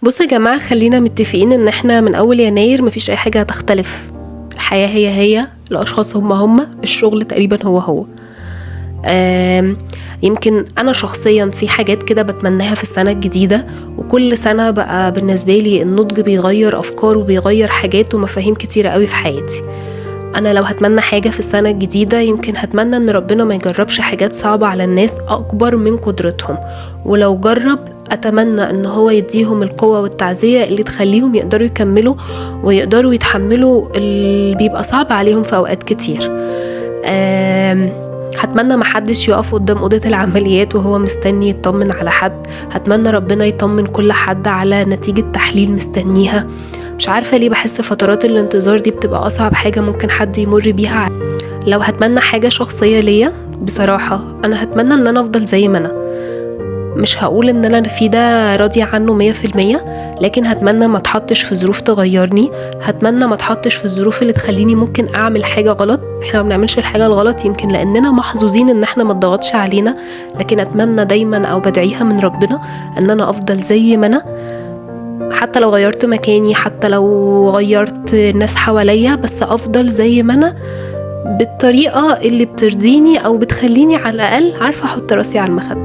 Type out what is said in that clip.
بصوا يا جماعة، خلينا متفقين ان احنا من اول يناير مفيش اي حاجة هتختلف. الحياة هي، الاشخاص هم، الشغل تقريبا هو. يمكن انا شخصيا في حاجات كده بتمناها في السنة الجديدة، وكل سنة بقى بالنسبة لي النضج بيغير افكار وبيغير حاجات ومفاهيم كتيرة قوي في حياتي. انا لو هتمنى حاجة في السنة الجديدة، يمكن هتمنى ان ربنا ما يجربش حاجات صعبة على الناس اكبر من قدرتهم، ولو جرب اتمنى ان هو يديهم القوة والتعزية اللي تخليهم يقدروا يكملوا ويقدروا يتحملوا اللي بيبقى صعب عليهم في اوقات كتير. هتمنى محدش يقف قدام أوضة العمليات وهو مستني يطمن على حد. هتمنى ربنا يطمن كل حد على نتيجة تحليل مستنيها. مش عارفة ليه بحس فترات الانتظار دي بتبقى أصعب حاجة ممكن حد يمر بيها. لو هتمنى حاجة شخصية ليا، بصراحة أنا هتمنى أن أنا أفضل زي ما أنا. مش هقول ان انا في ده راضية عنه 100%، لكن هتمنى ما اتحطش في ظروف تغيرني. هتمنى ما اتحطش في الظروف اللي تخليني ممكن اعمل حاجة غلط. احنا ما بنعملش الحاجة الغلط يمكن لاننا محظوظين ان احنا ما اتضغطش علينا، لكن اتمنى دايما او بدعيها من ربنا ان انا افضل زي ما انا، حتى لو غيرت مكاني، حتى لو غيرت الناس حواليا، بس افضل زي ما انا بالطريقة اللي بترضيني او بتخليني على الاقل عارفة احط راسي على المخدة.